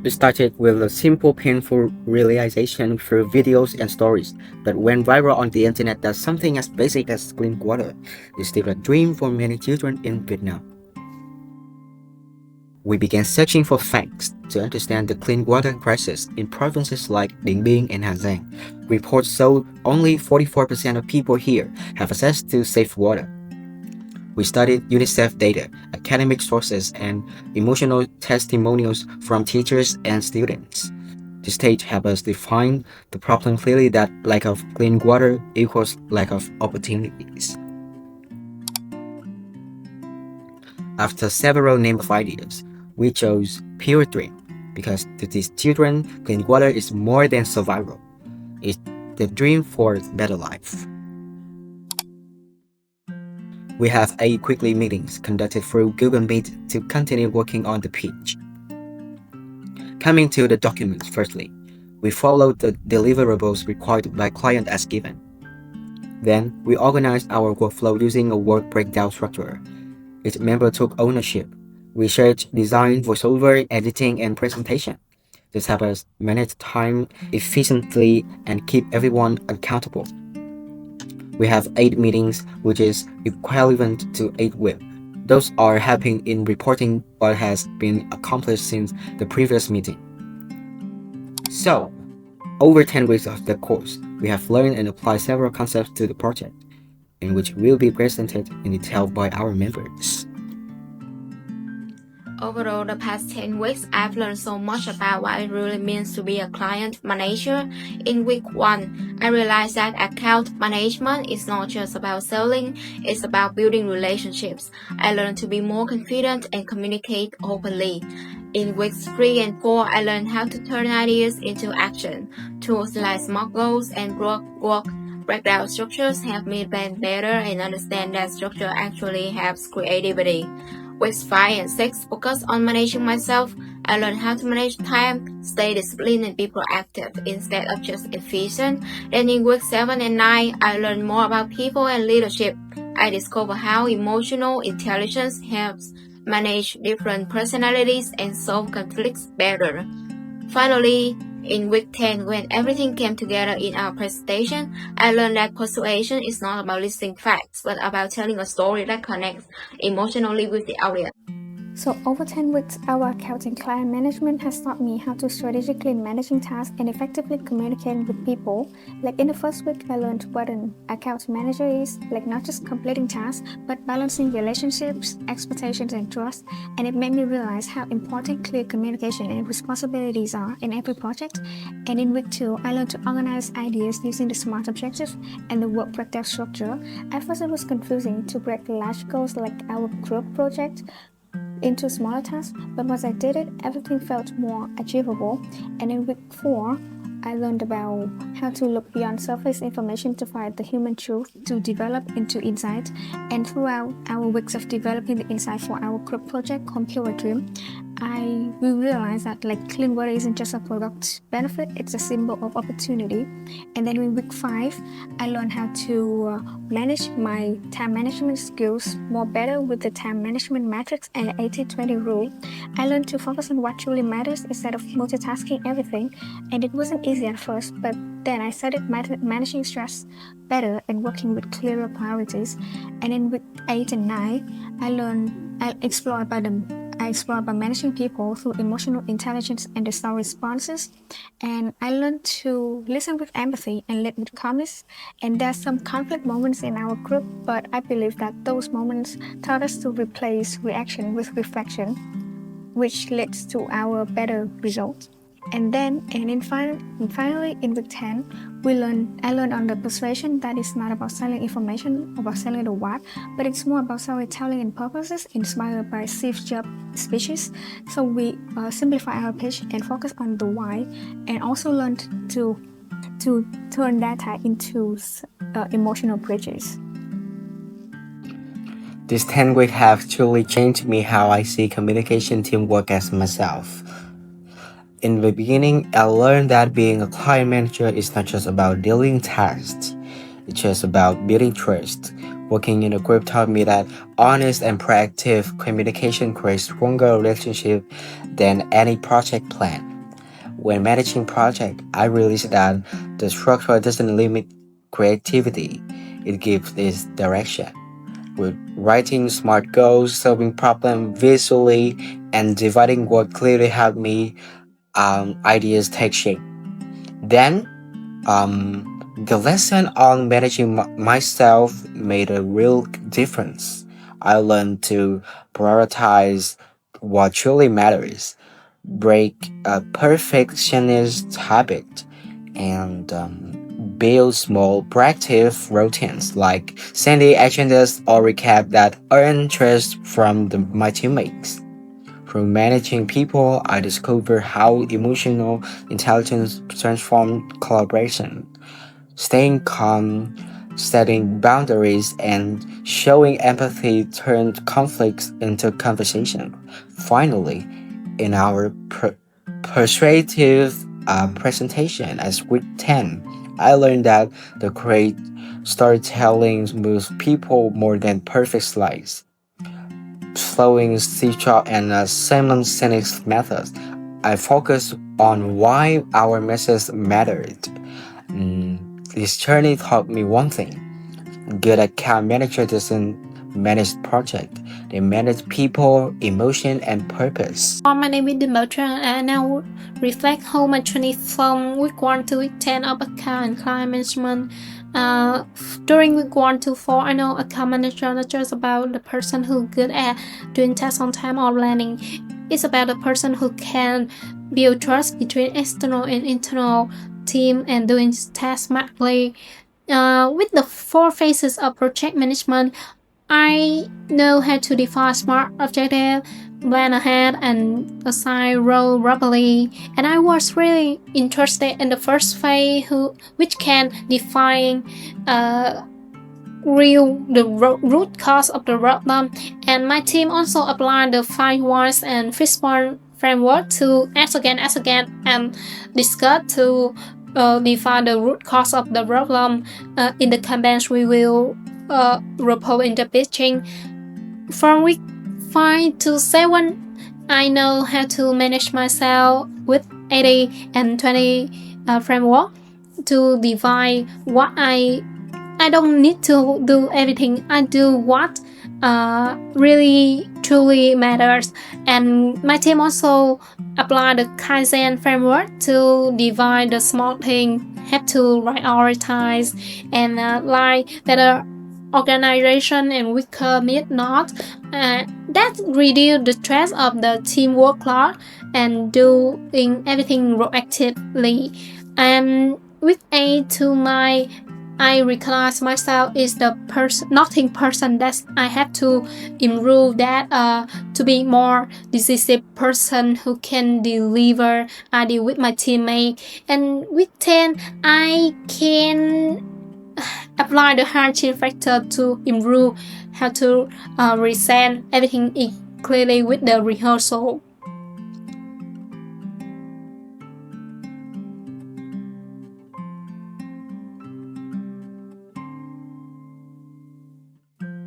We started with a simple, painful realization through videos and stories that went viral on the internet that something as basic as clean water is still a dream for many children in Vietnam. We began searching for facts to understand the clean water crisis in provinces like Dien Bien and Hà Giang. Reports show only 44% of people here have access to safe water. We studied UNICEF data, academic sources, and emotional testimonials from teachers and students. This stage helped us define the problem clearly that lack of clean water equals lack of opportunities. After several names of ideas, we chose Pure Dream because to these children, clean water is more than survival. It's the dream for a better life. We have 8 weekly meetings conducted through Google Meet to continue working on the pitch. Coming to the documents firstly, we followed the deliverables required by client as given. Then, we organized our workflow using a work breakdown structure. Each member took ownership: research, design, voiceover, editing, and presentation. This helped us manage time efficiently and keep everyone accountable. We have 8 meetings, which is equivalent to 8 WIP. Those are helping in reporting what has been accomplished since the previous meeting. So, over 10 weeks of the course, we have learned and applied several concepts to the project, in which will be presented in detail by our members. Overall, the past 10 weeks, I've learned so much about what it really means to be a client manager. In week 1, I realized that account management is not just about selling, it's about building relationships. I learned to be more confident and communicate openly. In weeks 3 and 4, I learned how to turn ideas into action. Tools like SMART goals and work breakdown structures help me plan better and understand that structure actually helps creativity. Weeks 5 and 6 focus on managing myself. I learned how to manage time, stay disciplined, and be proactive instead of just efficient. Then in week 7 and 9, I learned more about people and leadership. I discovered how emotional intelligence helps manage different personalities and solve conflicts better. Finally, in week 10, when everything came together in our presentation, I learned that persuasion is not about listing facts, but about telling a story that connects emotionally with the audience. So over 10 weeks, our accounting client management has taught me how to strategically managing tasks and effectively communicating with people. Like in the first week, I learned what an account manager is, like not just completing tasks, but balancing relationships, expectations, and trust. And it made me realize how important clear communication and responsibilities are in every project. And in week 2, I learned to organize ideas using the SMART objectives and the work breakdown structure. At first, it was confusing to break large goals like our group project into smaller tasks, but once I did it, everything felt more achievable. And in week 4, I learned about how to look beyond surface information to find the human truth to develop into insight. And throughout our weeks of developing the insight for our group project called Pure Dream, we realized that like clean water isn't just a product benefit, it's a symbol of opportunity. And then in week 5, I learned how to manage my time management skills more better with the time management matrix and 80-20 rule. I learned to focus on what truly matters instead of multitasking everything, and it wasn't easy at first, but then I started managing stress better and working with clearer priorities. And in week 8 and 9, I explored about managing people through emotional intelligence and the star responses. And I learned to listen with empathy and lead with calmness. And there's some conflict moments in our group, but I believe that those moments taught us to replace reaction with reflection, which leads to our better results. And finally, in week 10, I learned on the persuasion that it's not about selling information, about selling the what, but it's more about storytelling and purposes inspired by Steve Jobs' speeches. So we simplify our pitch and focus on the why, and also learned to turn data into emotional bridges. These 10 weeks have truly changed me how I see communication teamwork as myself. In the beginning, I learned that being a client manager is not just about dealing tasks, it's just about building trust. Working in a group taught me that honest and proactive communication creates stronger relationships than any project plan. When managing project, I realized that the structure doesn't limit creativity, it gives this direction. With writing smart goals, solving problems visually, and dividing work clearly helped me ideas take shape. Then, the lesson on managing myself made a real difference. I learned to prioritize what truly matters, break a perfectionist habit, and build small proactive routines like sending agendas or recap that earn trust from my teammates. Through managing people, I discovered how emotional intelligence transforms collaboration. Staying calm, setting boundaries, and showing empathy turned conflicts into conversation. Finally, in our persuasive presentation as week 10, I learned that the great storytelling moves people more than perfect slides. Following Citra and Simon Sinek's methods, I focused on why our message mattered. This journey taught me one thing. Good account manager doesn't manage project. They manage people, emotion, and purpose. My name is Demotra, and I now reflect how my journey from week 1 to week 10 of account and client management. During week 1 to 4, I know account manager not just about the person who good at doing tasks on time or planning. It's about the person who can build trust between external and internal team and doing tasks smartly. With the 4 phases of project management, I know how to define smart objectives, plan ahead, and assign role properly. And I was really interested in the first phase, which can define the root cause of the problem. And my team also applied the 5 whys and fishbone framework to ask again, and discuss to define the root cause of the problem. In the campaigns, we will report in the pitching. From week 5 to 7, I know how to manage myself with 80 and 20 framework to divide what I don't need to do everything. I do what really truly matters. And my team also apply the Kaizen framework to divide the small thing, have to prioritize, and like better organization and weaker mid-not. That reduce the stress of the team workload and doing everything proactively. And week 8 to I recognize myself is the nothing person that I have to improve that to be more decisive person who can deliver idea with my teammate. And week 10, I can apply the hardship factor to improve how to present everything clearly with the rehearsal.